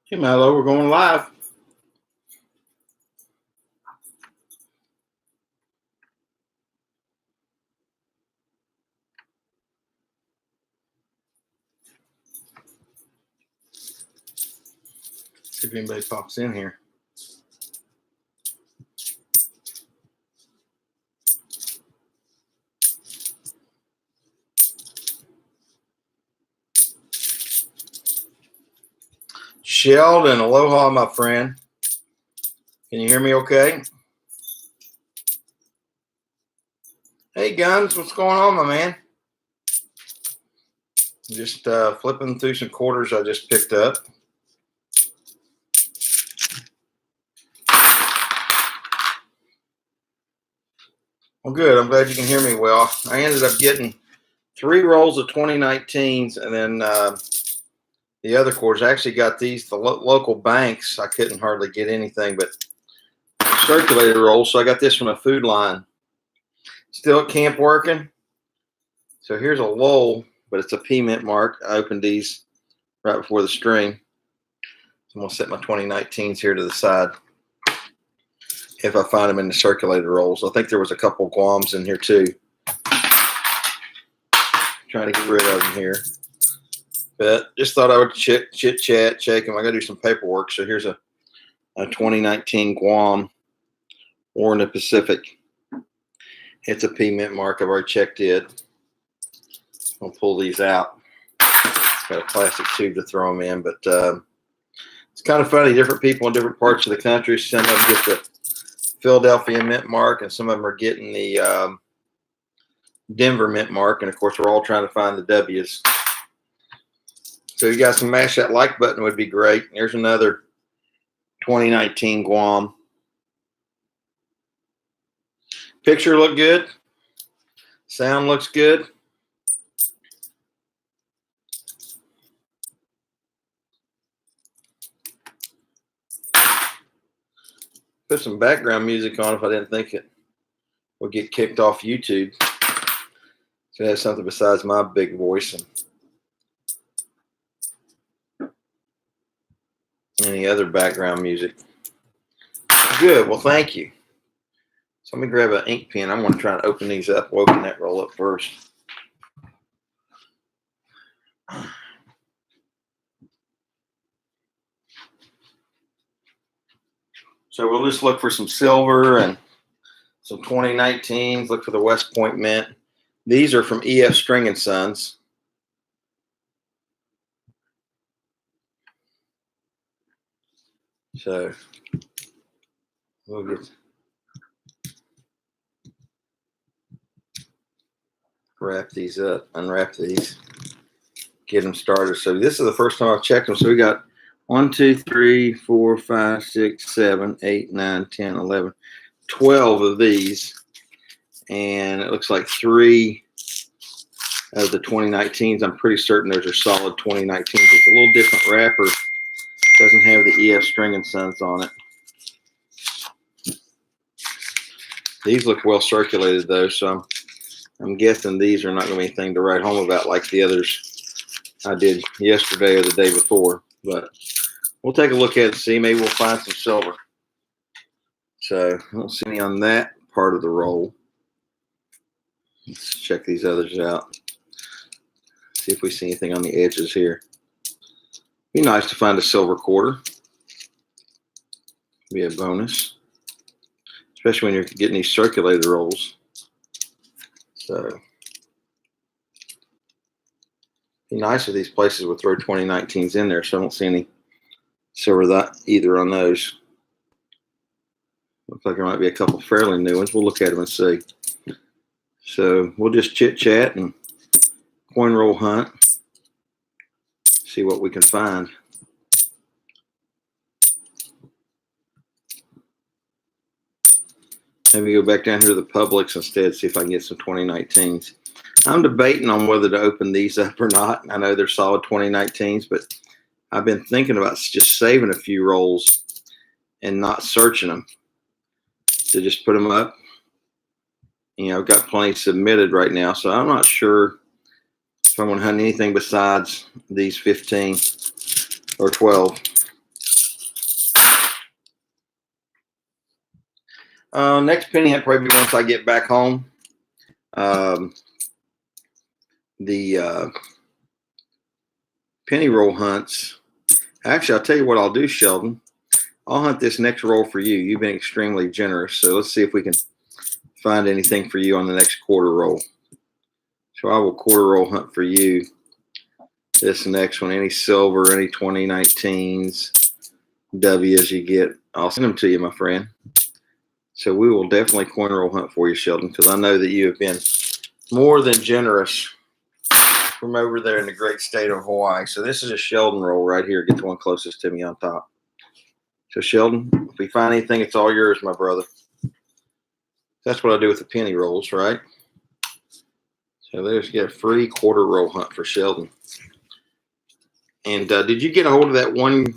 Hey, Mello, we're going live. See if anybody pops in here. Sheldon, aloha, my friend. Can you hear me okay? Hey, Guns, what's going on, my man? Just flipping through some quarters I just picked up. Well, good. I'm glad you can hear me well. I ended up getting 3 rolls of 2019s, and then the other quarters. I actually got these, the local banks. I couldn't hardly get anything but circulator rolls, so I got this from a Food Line. Still at camp working. So here's a Lowell, but it's a P mint mark. I opened these right before the stream. So I'm going to set my 2019s here to the side if I find them in the circulator rolls. I think there was a couple Guams in here too. Trying to get rid of them here. But just thought I would chit chat, check them. I got to do some paperwork. So here's a 2019 Guam War in the Pacific. It's a P mint mark. I've already checked it. I'll pull these out. Got a plastic tube to throw them in, but it's kind of funny. Different people in different parts of the country. Some of them get the Philadelphia mint mark, and some of them are getting the Denver mint mark. And of course, we're all trying to find the W's. So you guys can mash that like button, would be great. There's another 2019 Guam. Picture look good. Sound looks good. Put some background music on if I didn't think it would get kicked off YouTube. So it has something besides my big voice and any other background music. Good. Well, thank you. So let me grab an ink pen. I'm going to try and open these up. We'll open that roll up first. So we'll just look for some silver and some 2019s. Look for the West Point Mint. These are from EF String & Sons. So we'll get wrap these up, unwrap these, get them started. So this is the first time I've checked them. So we got 1, 2, 3, 4, 5, 6, 7, 8, 9, 10, 11, 12 of these. And it looks like 3 of the 2019s. I'm pretty certain those are solid 2019s. It's a little different wrapper. Doesn't have the EF String & Sons on it. These look well circulated though, so I'm guessing these are not going to be anything to write home about like the others I did yesterday or the day before. But we'll take a look at it and see. Maybe we'll find some silver. So I don't see any on that part of the roll. Let's check these others out. See if we see anything on the edges here. Be nice to find a silver quarter. Be a bonus, especially when you're getting these circulated rolls. So be nice if these places would throw 2019s in there. So I don't see any silver that either on those. Looks like there might be a couple fairly new ones. We'll look at them and see. So we'll just chit chat and coin roll hunt. See what we can find. Maybe go back down here to the Publix instead, see if I can get some 2019s. I'm debating on whether to open these up or not. I know they're solid 2019s, but I've been thinking about just saving a few rolls and not searching them to just put them up. You know, I've got plenty submitted right now, so I'm not sure if I'm going to hunt anything besides these 15 or 12. Next penny hunt probably once I get back home. The penny roll hunts. Actually, I'll tell you what I'll do, Sheldon. I'll hunt this next roll for you. You've been extremely generous. So let's see if we can find anything for you on the next quarter roll. So I will quarter roll hunt for you this next one. Any silver, any 2019s, W's you get, I'll send them to you, my friend. So we will definitely coin roll hunt for you, Sheldon, because I know that you have been more than generous from over there in the great state of Hawaii. So this is a Sheldon roll right here. Get the one closest to me on top. So Sheldon, if we find anything, it's all yours, my brother. That's what I do with the penny rolls, right? So there's get a free quarter roll hunt for Sheldon. And did you get a hold of that one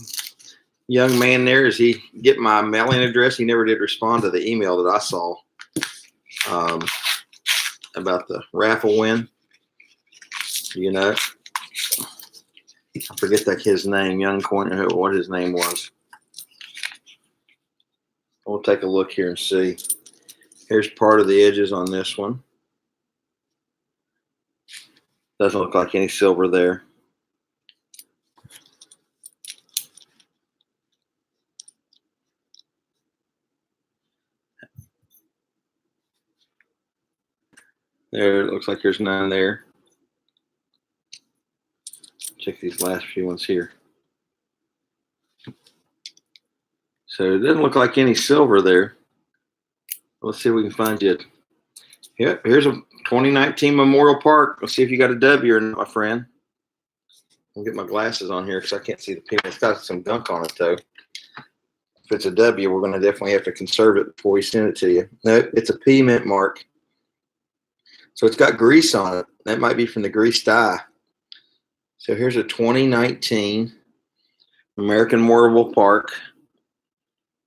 young man there? Is he get my mailing address? He never did respond to the email that I saw about the raffle win. You know, I forget that his name, young coin, what his name was. We'll take a look here and see. Here's part of the edges on this one. Doesn't look like any silver there. There, it looks like there's none there. Check these last few ones here. So it doesn't look like any silver there. Let's see if we can find you. Yep, here's a 2019 Memorial Park. Let's see if you got a W or not, my friend. I'll get my glasses on here because I can't see the pin. It's got some gunk on it, though. If it's a W, we're going to definitely have to conserve it before we send it to you. No, it's a P mint mark. So it's got grease on it. That might be from the greased eye. So here's a 2019 American Memorial Park.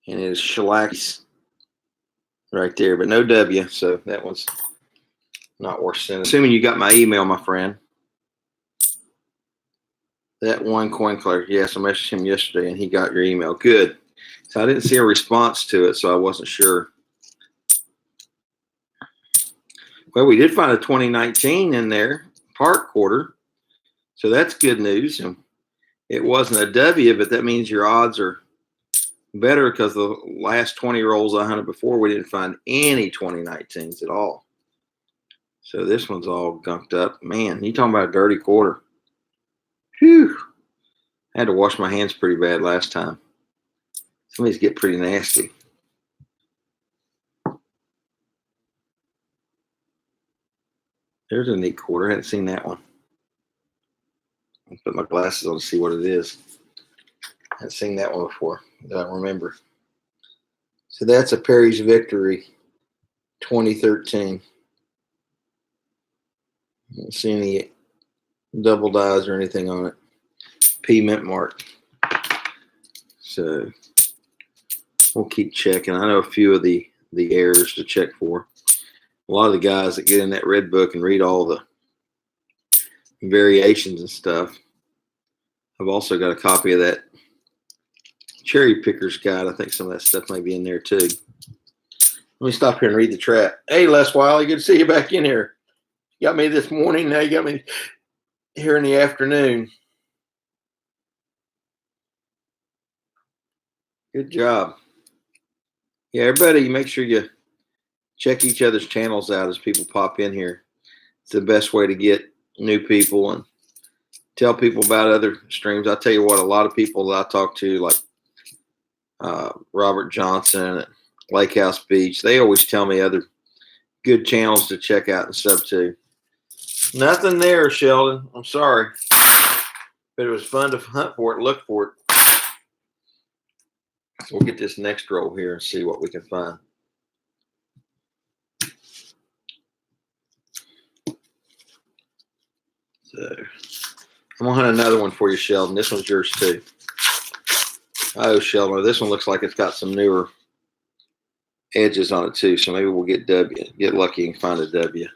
And it is shellac right there, but no W. So that one's not worth sending. Assuming you got my email, my friend. That one coin collector, yes, I messaged him yesterday and he got your email. Good. So I didn't see a response to it, so I wasn't sure. Well, we did find a 2019 in there, park quarter. So that's good news. And it wasn't a W, but that means your odds are better because the last 20 rolls I hunted before, we didn't find any 2019s at all. So this one's all gunked up. Man, you talking about a dirty quarter. Whew. I had to wash my hands pretty bad last time. Some of these get pretty nasty. There's a neat quarter. I hadn't seen that one. I'll put my glasses on to see what it is. I hadn't seen that one before that I remember. So that's a Perry's Victory 2013. I don't see any double dyes or anything on it. P mint mark. So we'll keep checking. I know a few of the errors to check for. A lot of the guys that get in that red book and read all the variations and stuff. I've also got a copy of that cherry picker's guide. I think some of that stuff may be in there too. Let me stop here and read the trap. Hey, Les Wiley, good to see you back in here. You got me this morning. Now you got me here in the afternoon. Good job. Yeah, everybody, make sure you check each other's channels out as people pop in here. It's the best way to get new people and tell people about other streams. I tell you what, a lot of people that I talk to, like Robert Johnson at Lake House Beach, they always tell me other good channels to check out and stuff too. Nothing there, Sheldon. I'm sorry. But it was fun to hunt for it, look for it. So we'll get this next roll here and see what we can find. So I'm going to hunt another one for you, Sheldon. This one's yours too. Oh, Sheldon, this one looks like it's got some newer edges on it too. So maybe we'll get lucky and find a W.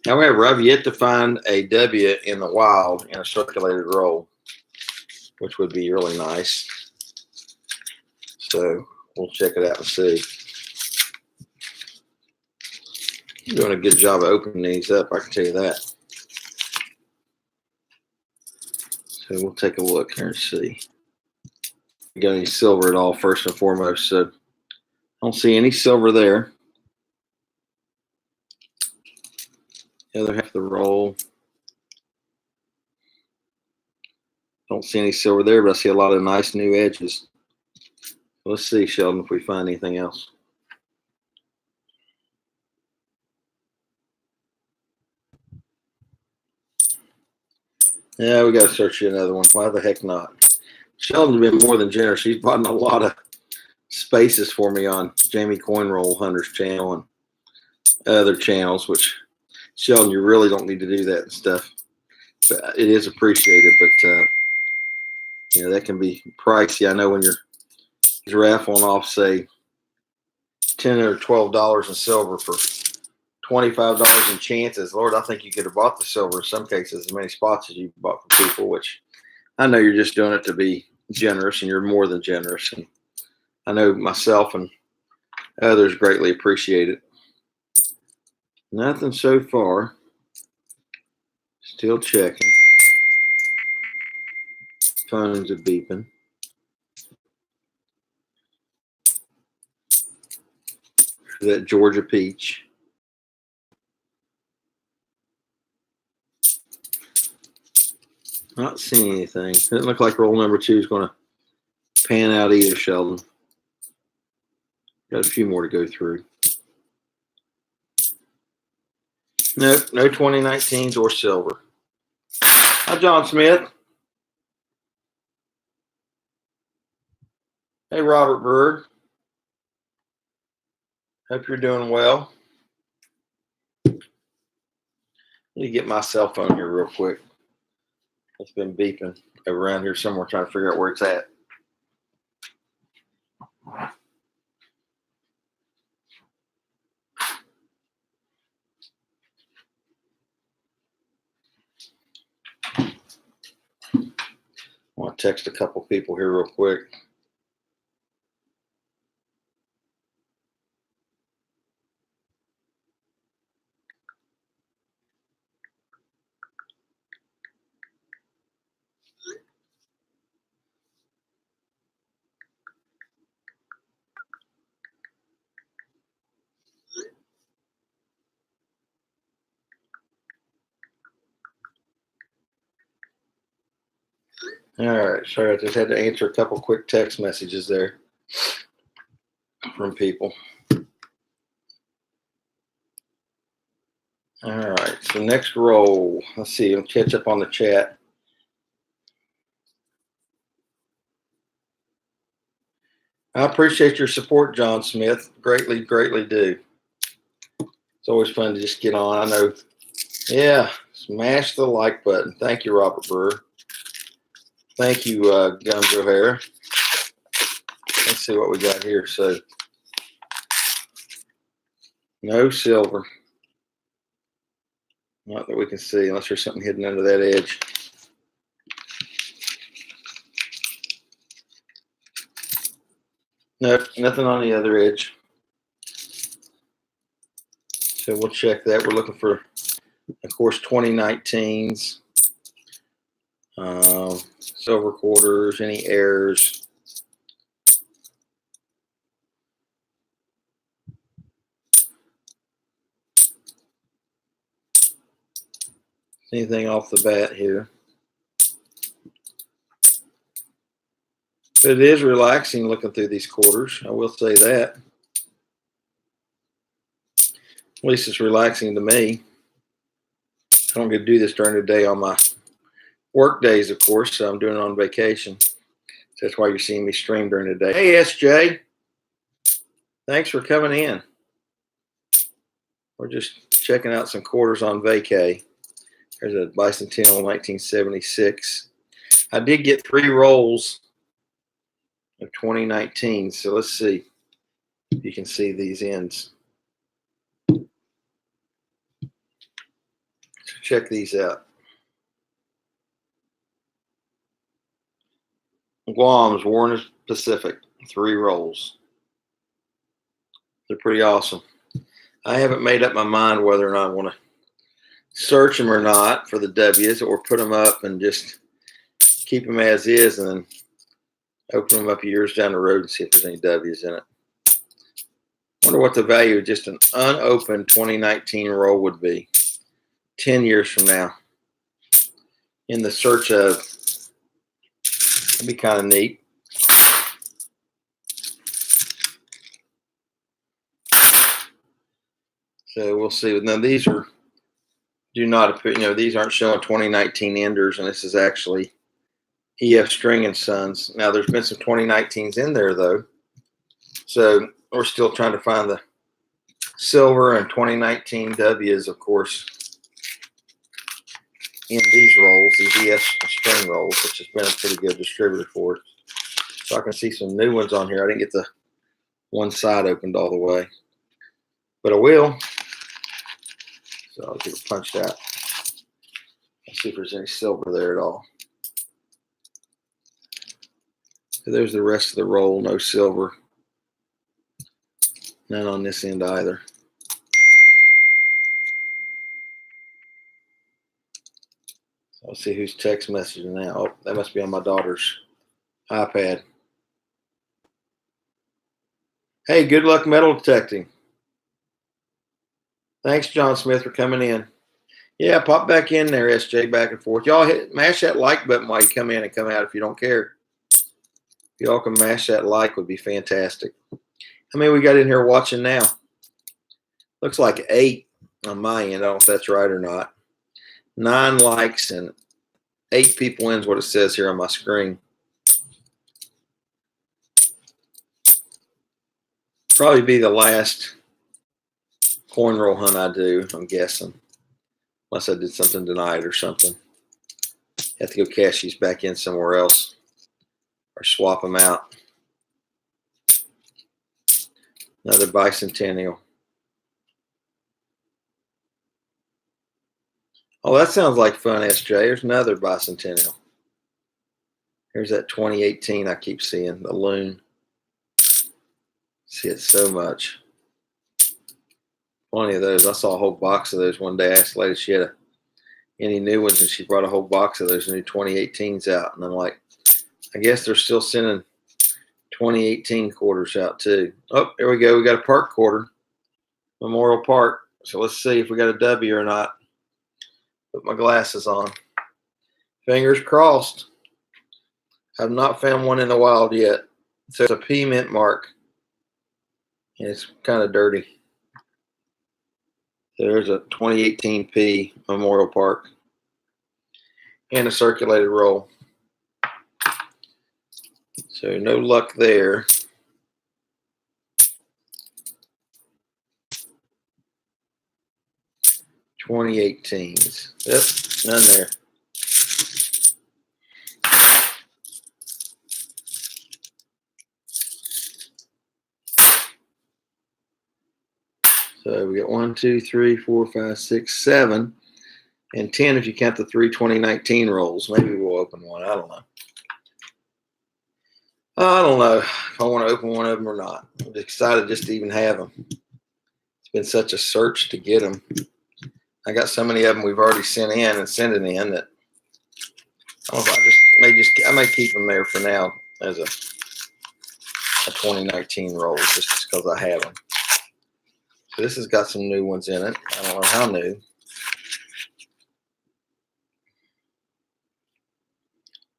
However, I've yet to find a W in the wild in a circulated roll, which would be really nice. So we'll check it out and see. Doing a good job of opening these up, I can tell you that. So we'll take a look here and see. We got any silver at all, first and foremost. So I don't see any silver there. The other half of the roll. Don't see any silver there, but I see a lot of nice new edges. Let's see, Sheldon, if we find anything else. Yeah, we got to search you another one. Why the heck not? Sheldon's been more than generous. He's bought a lot of spaces for me on Jamie Coin Roll Hunter's channel and other channels, which, Sheldon, you really don't need to do that and stuff. But it is appreciated, but you know, that can be pricey. I know when you're raffling off, say, $10 or $12 in silver for $25 in chances. Lord, I think you could have bought the silver in some cases, as many spots as you bought for people, which I know you're just doing it to be generous, and you're more than generous. And I know myself and others greatly appreciate it. Nothing so far. Still checking. Phones are beeping. That Georgia peach. Not seeing anything. Doesn't look like roll number 2 is going to pan out either, Sheldon. Got a few more to go through. Nope, no 2019s or silver. Hi, John Smith. Hey, Robert Bird. Hope you're doing well. Let me get my cell phone here real quick. It's been beeping around here somewhere, trying to figure out where it's at. I want to text a couple people here real quick. All right, sorry, I just had to answer a couple quick text messages there from people. All right, so next roll. Let's see, I'll catch up on the chat. I appreciate your support, John Smith. Greatly, greatly do. It's always fun to just get on. I know. Yeah, smash the like button. Thank you, Robert Burr. Thank you, Guns O'Hara. Let's see what we got here. So, no silver. Not that we can see, unless there's something hidden under that edge. Nope, nothing on the other edge. So we'll check that. We're looking for, of course, 2019s, silver quarters, any errors. Anything off the bat here. But it is relaxing looking through these quarters. I will say that. At least it's relaxing to me. I don't get to do this during the day on my work days, of course, so I'm doing it on vacation. So that's why you're seeing me stream during the day. Hey, SJ. Thanks for coming in. We're just checking out some quarters on vacay. There's a bicentennial 1976. I did get 3 rolls of 2019, so let's see if you can see these ends. So check these out. Guam's Warren Pacific, 3 rolls. They're pretty awesome. I haven't made up my mind whether or not I want to search them or not for the W's, or put them up and just keep them as is and then open them up years down the road and see if there's any W's in it. I wonder what the value of just an unopened 2019 roll would be 10 years from now in the search of. It'd be kind of neat. So we'll see. Now these are do not appear, these aren't showing 2019 enders, and this is actually EF String and Sons. Now there's been some 2019s in there though, so we're still trying to find the silver and 2019 W's, of course, in these rolls, these EF String rolls, which has been a pretty good distributor for it. So I can see some new ones on here. I didn't get the one side opened all the way, but I will. So I'll get it punched out. Let's see if there's any silver there at all. So there's the rest of the roll, no silver. None on this end either. So let's see who's text messaging now. Oh, that must be on my daughter's iPad. Hey, good luck metal detecting. Thanks, John Smith, for coming in. Yeah, pop back in there, SJ, back and forth. Y'all mash that like button while you come in and come out if you don't care. If y'all can mash that like, would be fantastic. How many we got in here watching now? Looks like 8 on my end. I don't know if that's right or not. 9 likes and 8 people in is what it says here on my screen. Probably be the last coin roll hunt I do, I'm guessing. Unless I did something tonight or something. Have to go cash these back in somewhere else or swap them out. Another bicentennial. Oh, that sounds like fun, SJ. There's another bicentennial. Here's that 2018 I keep seeing, the loon. See it so much. Plenty of those. I saw a whole box of those one day. I asked the lady if she had any new ones, and she brought a whole box of those new 2018s out. And I'm like, I guess they're still sending 2018 quarters out too. Oh, here we go. We got a park quarter, Memorial Park. So let's see if we got a W or not. Put my glasses on. Fingers crossed. I've not found one in the wild yet. So it's a P mint mark. And it's kind of dirty. There's a 2018 P Memorial Park. And a circulated roll. So no luck there. $2018s. Yep, none there. So we got 1, 2, 3, 4, 5, 6, 7, and 10 if you count the 3 2019 rolls. Maybe we'll open one. I don't know. I don't know if I want to open one of them or not. I'm excited just to even have them. It's been such a search to get them. I got so many of them we've already sent in and sending in that I don't know if I may keep them there for now as a 2019 roll just because I have them. So this has got some new ones in it. I don't know how new.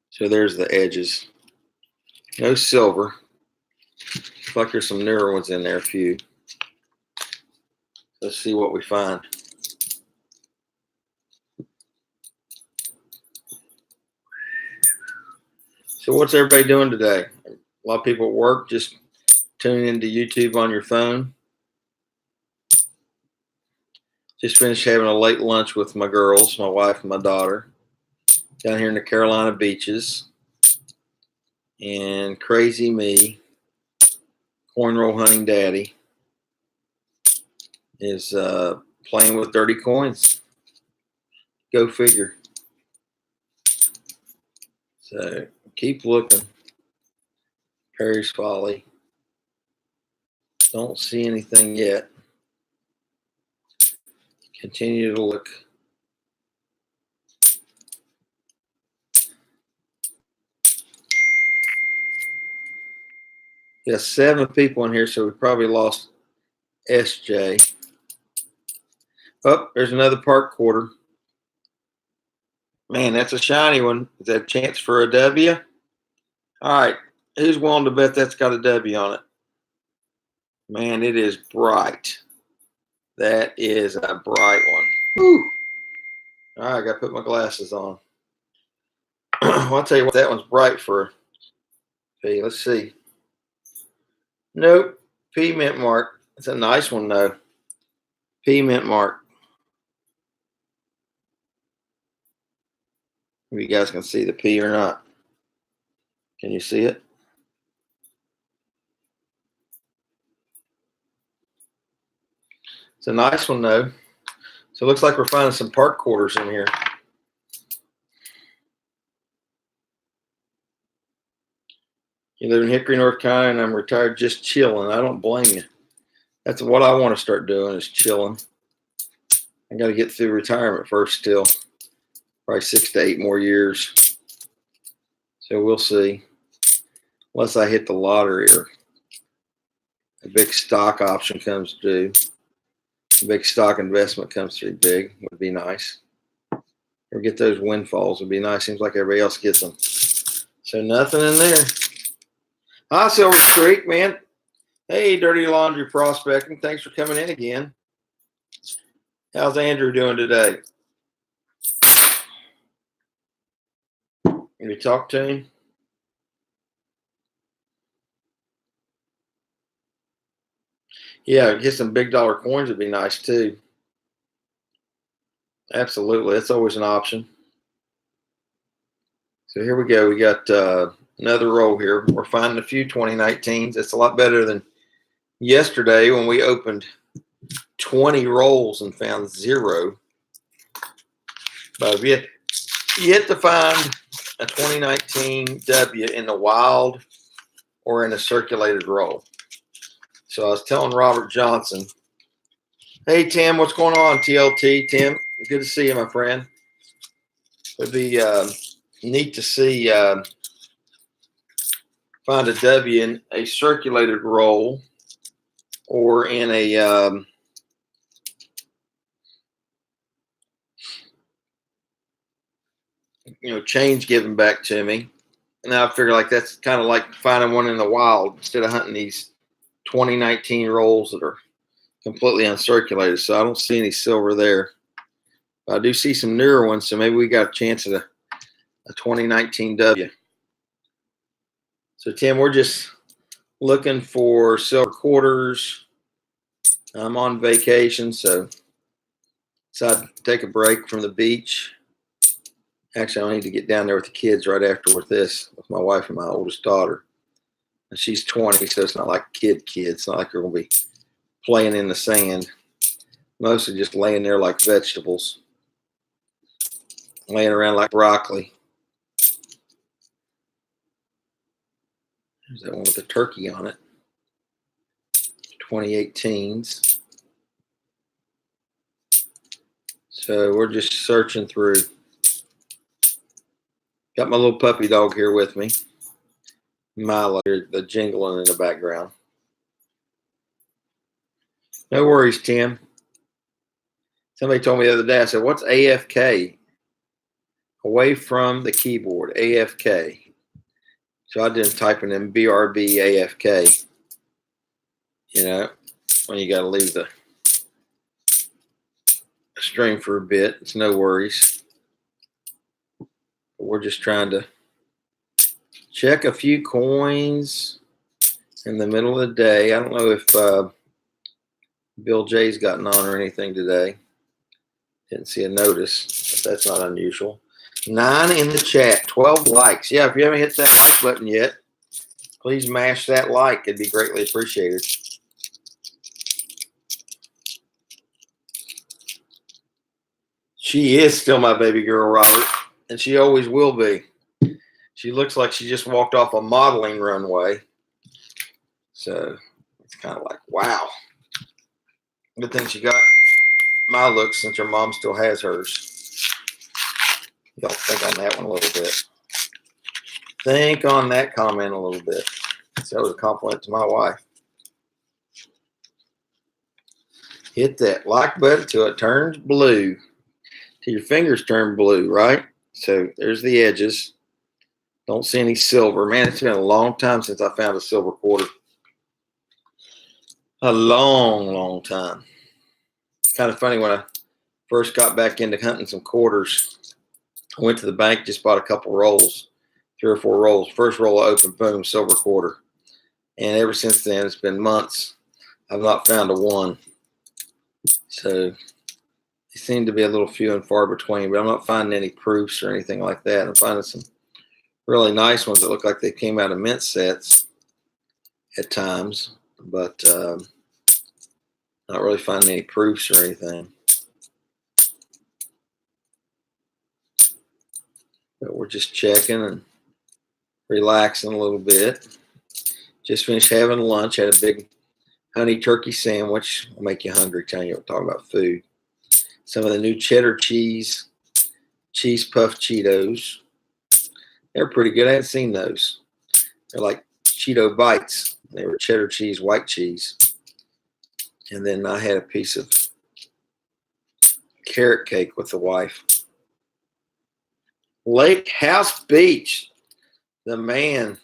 So there's the edges. No silver. Looks like there's some newer ones in there, a few. Let's see what we find. So what's everybody doing today? A lot of people at work just tuning into YouTube on your phone. Just finished having a late lunch with my girls, my wife and my daughter, down here in the Carolina beaches. And crazy me, cornrow hunting daddy, is playing with dirty coins. Go figure. So keep looking. Perry's Folly. Don't see anything yet. Continue to look. Yeah, 7 people in here, so we probably lost SJ. Oh, there's another park quarter. Man, that's a shiny one. Is that a chance for a W? All right. Who's willing to bet that's got a W on it? Man, it is bright. That is a bright one. Whew. All right, I got to put my glasses on. Well, I'll tell you what, that one's bright for. Okay, let's see. Nope. P mint mark. It's a nice one, though. P mint mark. If you guys can see the P or not. Can you see it? It's a nice one, though. So it looks like we're finding some park quarters in here. You live in Hickory, North Carolina, and I'm retired just chilling. I don't blame you. That's what I want to start doing is chilling. I got to get through retirement first still. Probably 6 to 8 more years. So we'll see. Unless I hit the lottery or a big stock option comes due. A big stock investment comes through big. Would be nice. Or get those windfalls would be nice. Seems like everybody else gets them. So nothing in there. Hi, Silver Streak, man. Hey, Dirty Laundry Prospecting. Thanks for coming in again. How's Andrew doing today? Can you talk to him? Yeah, get some big dollar coins would be nice too. Absolutely. That's always an option. So here we go. We got another roll here. We're finding a few 2019s. It's a lot better than yesterday when we opened 20 rolls and found 0. But if you yet to find a 2019 W in the wild or in a circulated roll. So I was telling Robert Johnson, hey, Tim, what's going on, TLT? Tim, good to see you, my friend. It'd be neat to see find a W in a circulated roll or in a change given back to me. And I figure like that's kind of like finding one in the wild instead of hunting these 2019 rolls that are completely uncirculated. So I don't see any silver there. But I do see some newer ones, so maybe we got a chance at a 2019 W. So Tim, we're just looking for silver quarters. I'm on vacation, so decided to take a break from the beach. Actually, I need to get down there with the kids right after with my wife and my oldest daughter. And she's 20, so it's not like kid. It's not like you're going to be playing in the sand. Mostly just laying there like vegetables. Laying around like broccoli. There's that one with the turkey on it. 2018s. So we're just searching through. Got my little puppy dog here with me. Milo, the jingling in the background. No worries, Tim. Somebody told me the other day, I said, what's AFK? Away from the keyboard, AFK. So I didn't type in BRB AFK. When you got to leave the stream for a bit. It's no worries. But we're just trying to check a few coins in the middle of the day. I don't know if Bill J's gotten on or anything today. Didn't see a notice, but that's not unusual. 9 in the chat, 12 likes. Yeah, if you haven't hit that like button yet, please mash that like. It'd be greatly appreciated. She is still my baby girl, Robert, and she always will be. She looks like she just walked off a modeling runway. So it's kind of like, wow. Good thing she got my looks since her mom still has hers. Y'all think on that one a little bit. Think on that comment a little bit. So that was a compliment to my wife. Hit that like button till it turns blue. Till your fingers turn blue, right? So there's the edges. Don't see any silver. Man, it's been a long time since I found a silver quarter. A long, long time. It's kind of funny when I first got back into hunting some quarters. I went to the bank, just bought a couple rolls, 3 or 4 rolls. First roll I opened, boom, silver quarter. And ever since then, it's been months. I've not found a one. So they seem to be a little few and far between, but I'm not finding any proofs or anything like that. I'm finding some really nice ones that look like they came out of mint sets at times, but not really finding any proofs or anything. But we're just checking and relaxing a little bit. Just finished having lunch. Had a big honey turkey sandwich. Will make you hungry telling you we're talking about food. Some of the new cheddar cheese puff Cheetos. They're pretty good. I hadn't seen those. They're like Cheeto bites. They were cheddar cheese, white cheese. And then I had a piece of carrot cake with the wife. Lake House Beach, the man,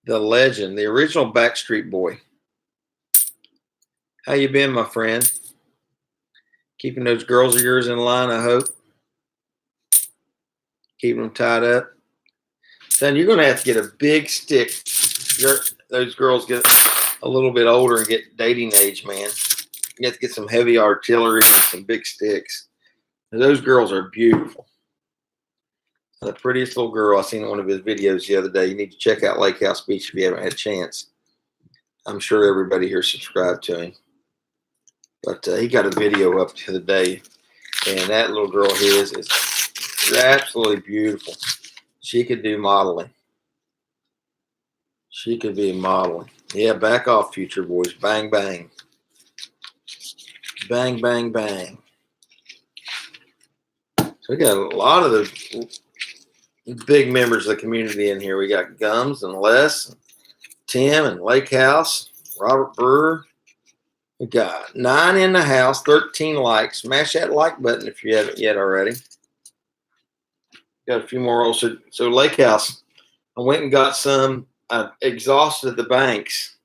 the legend, the original Backstreet Boy. How you been, my friend? Keeping those girls of yours in line, I hope. Keeping them tied up. Son, you're going to have to get a big stick. Those girls get a little bit older and get dating age, man. You have to get some heavy artillery and some big sticks. And those girls are beautiful. The prettiest little girl I seen in one of his videos the other day. You need to check out Lake House Beach if you haven't had a chance. I'm sure everybody here subscribed to him. But he got a video up the other day, and that little girl of his is absolutely beautiful. She could do modeling. She could be modeling. Yeah, back off, future boys. Bang, bang. Bang, bang, bang. So we got a lot of the big members of the community in here. We got Gums and Les, and Tim and Lake House, Robert Brewer. We got 9 in the house, 13 likes. Smash that like button if you haven't yet already. Got a few more rolls. So Lake House, I went and got some. I exhausted the banks,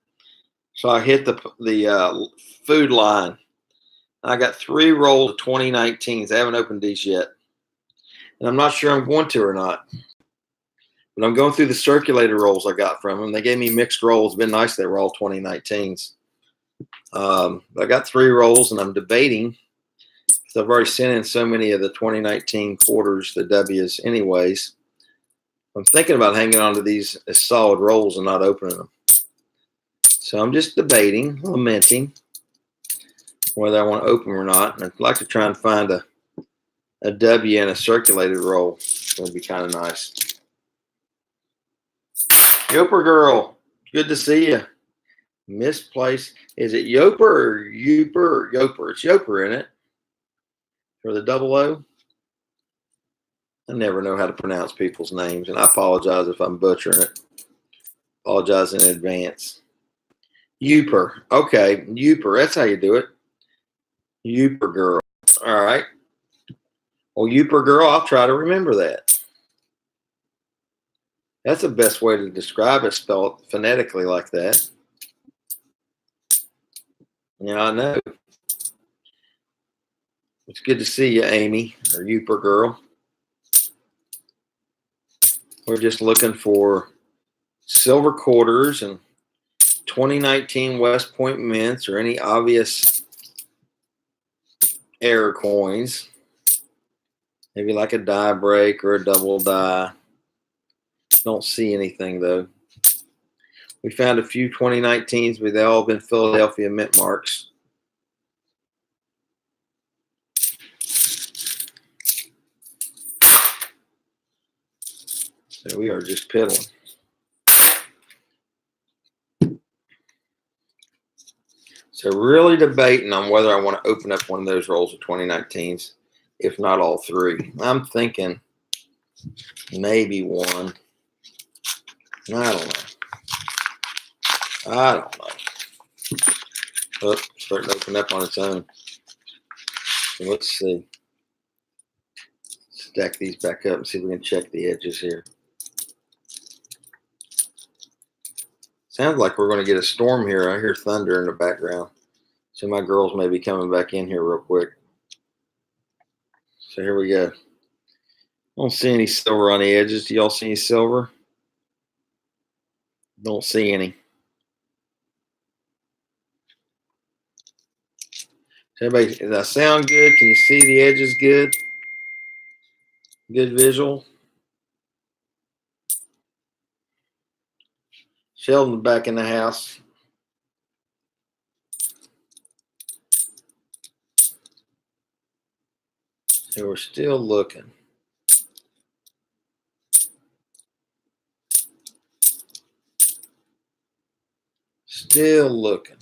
so I hit the food line. I got 3 rolls of 2019s. I haven't opened these yet, and I'm not sure I'm going to or not. But I'm going through the circulated rolls I got from them. They gave me mixed rolls. It's been nice they were all 2019s. I got 3 rolls, and I'm debating. So I've already sent in so many of the 2019 quarters, the W's anyways. I'm thinking about hanging on to these as solid rolls and not opening them. So I'm just debating, lamenting whether I want to open them or not. And I'd like to try and find a W in a circulated roll. It would be kind of nice. Yoper girl, good to see you. Misplaced. Is it Yoper or Youper? Yoper. It's Yoper, isn't it? For the double O. I never know how to pronounce people's names, and I apologize if I'm butchering it. Apologize in advance. Youper. Okay, Youper. That's how you do it. Youper girl. All right. Well, Youper girl, I'll try to remember that. That's the best way to describe it, spell it phonetically like that. Yeah, I know. It's good to see you, Amy, or Youper girl. We're just looking for silver quarters and 2019 West Point mints or any obvious error coins. Maybe like a die break or a double die. Don't see anything though. We found a few 2019s, but they've all been Philadelphia mint marks. So we are just piddling. So really debating on whether I want to open up one of those rolls of 2019s, if not all three. I'm thinking maybe one. I don't know. Oh, starting to open up on its own. So let's see. Stack these back up and see if we can check the edges here. Sounds like we're going to get a storm here. I hear thunder in the background. So my girls may be coming back in here real quick. So here we go. I don't see any silver on the edges. Do y'all see any silver? Don't see any. So everybody, does that sound good? Can you see the edges good? Good visual. Sheldon back in the house. So we're still looking. Still looking.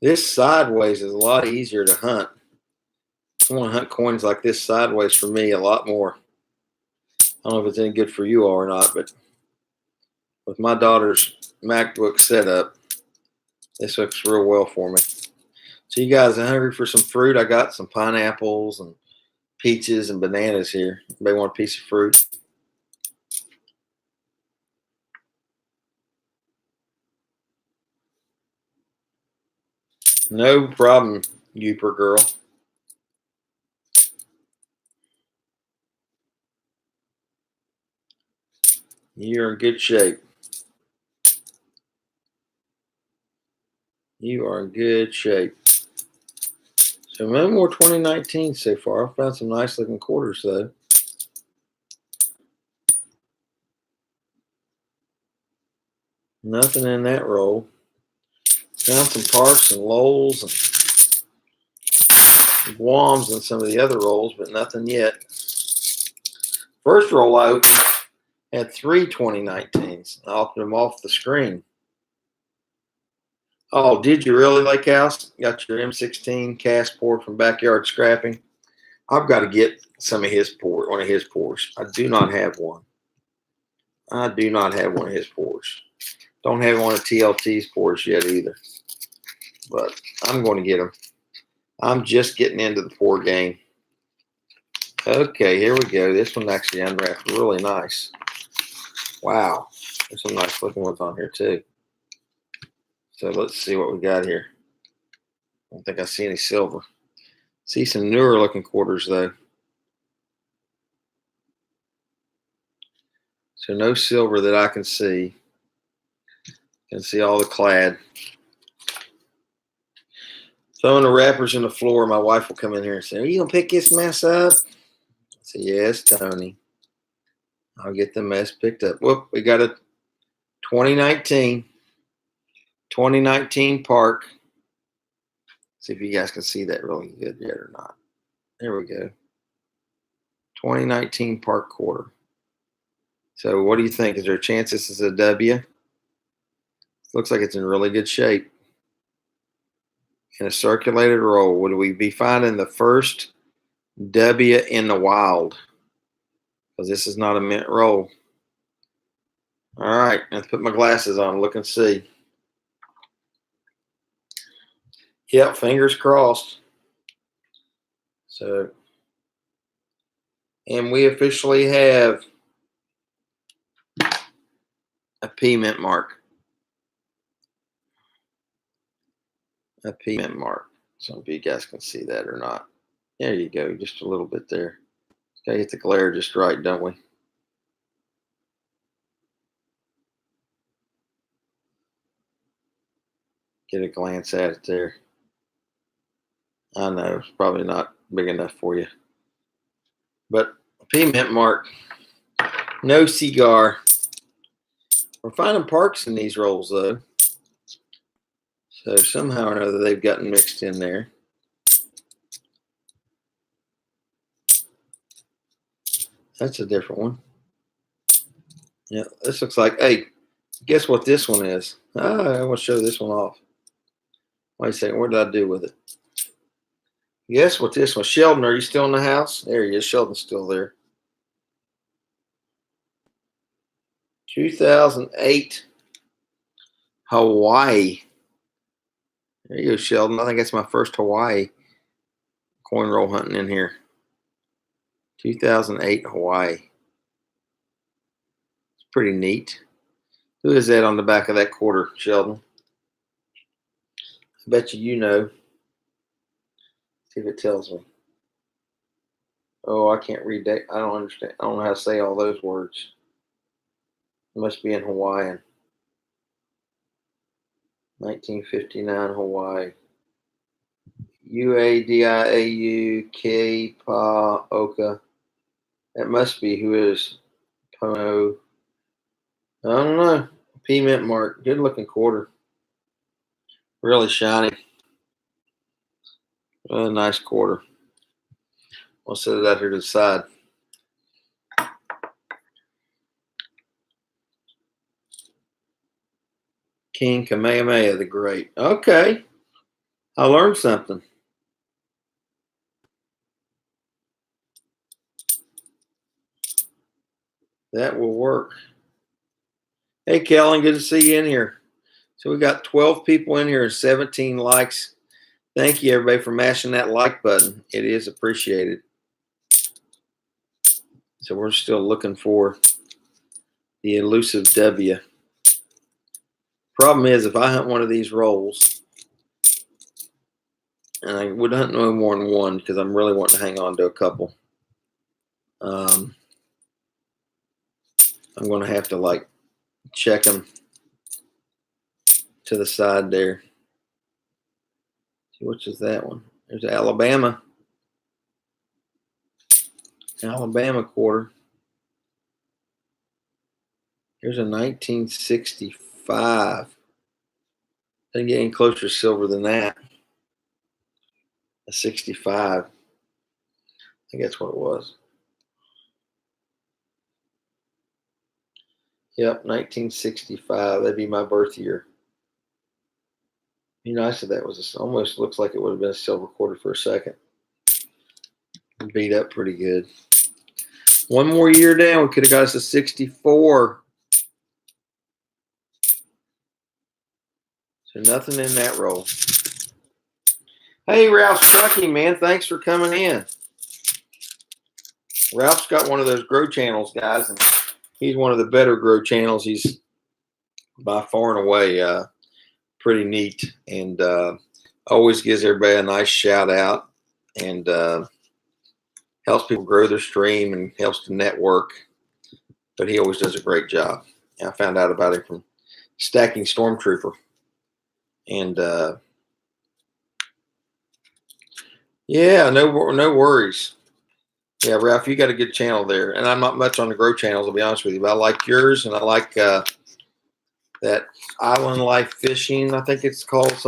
This sideways is a lot easier to hunt. I want to hunt coins like this sideways for me a lot more. I don't know if it's any good for you all or not, but with my daughter's MacBook setup, this looks real well for me. So you guys are hungry for some fruit? I got some pineapples and peaches and bananas here. Anybody want a piece of fruit? No problem, Youper girl. You're in good shape. You are in good shape. So no more 2019 so far. I found some nice looking quarters though. Nothing in that roll. Found some Parks and Lowells and Guams and some of the other rolls, but nothing yet. First roll I opened had 3 2019s. I opened them off the screen. Oh, did you really, Lake House? Got your M16 cast pour from Backyard Scrapping. I've got to get some of his pour, one of his pours. I do not have one. I do not have one of his pours. Don't have one of TLT's pours yet either. But I'm going to get them. I'm just getting into the pour game. Okay, here we go. This one actually unwrapped really nice. Wow. There's some nice looking ones on here too. So let's see what we got here. I don't think I see any silver. See some newer looking quarters though. So no silver that I can see. Can see all the clad. Throwing the wrappers in the floor. My wife will come in here and say, "Are you gonna pick this mess up?" I say, "Yes, Tony. I'll get the mess picked up." Whoop, we got a 2019 Park. See if you guys can see that really good yet or not. There we go. 2019 Park quarter. So what do you think? Is there a chance this is a W? Looks like it's in really good shape. In a circulated roll, would we be finding the first W in the wild? Because this is not a mint roll. All right, let's put my glasses on, look and see. Yep, fingers crossed. So, and we officially have a P mint mark. A P mint mark. Some of you guys can see that or not. There you go, just a little bit there. Gotta get the glare just right, don't we? Get a glance at it there. I know it's probably not big enough for you. But a P mint mark. No cigar. We're finding Parks in these rolls though. So somehow or another they've gotten mixed in there. That's a different one. Yeah, this looks like, hey, Guess what this one is? I want to show this one off. Wait a second. What did I do with it? Guess what this one? Sheldon, are you still in the house? There he is. Sheldon's still there. 2008 Hawaii. There you go, Sheldon. I think that's my first Hawaii coin roll hunting in here. 2008 Hawaii. It's pretty neat. Who is that on the back of that quarter, Sheldon? I bet you know. See if it tells me. Oh, I can't read that. I don't understand. I don't know how to say all those words. It must be in Hawaiian. 1959 Hawaii. UADIAU K Pa Oka. That must be who is Pono. I don't know. P mint mark. Good looking quarter. Really shiny. Really nice quarter. We'll set it out here to the side. King Kamehameha the Great. Okay. I learned something. That will work. Hey, Kellen, good to see you in here. So we got 12 people in here and 17 likes. Thank you, everybody, for mashing that like button. It is appreciated. So we're still looking for the elusive W. Problem is, if I hunt one of these rolls, and I would hunt no more than one because I'm really wanting to hang on to a couple, I'm going to have to like check them to the side there. See, which is that one? There's Alabama. Alabama quarter. Here's a 1965. Doesn't get any closer to silver than that. A 65. I think that's what it was. Yep, 1965. That'd be my birth year. Be nice if that was almost looks like it would have been a silver quarter for a second. Beat up pretty good. One more year down, we could have got us a 64. So nothing in that roll. Hey, Ralph Strucky, man, thanks for coming in. Ralph's got one of those grow channels, guys, and he's one of the better grow channels. He's by far and away pretty neat, and always gives everybody a nice shout out, and helps people grow their stream and helps to network. But he always does a great job. I found out about him from Stacking Stormtrooper, and yeah, no worries. Yeah, Ralph, you got a good channel there, and I'm not much on the grow channels, I'll be honest with you, but I like yours, and I like that Island Life Fishing, I think it's called.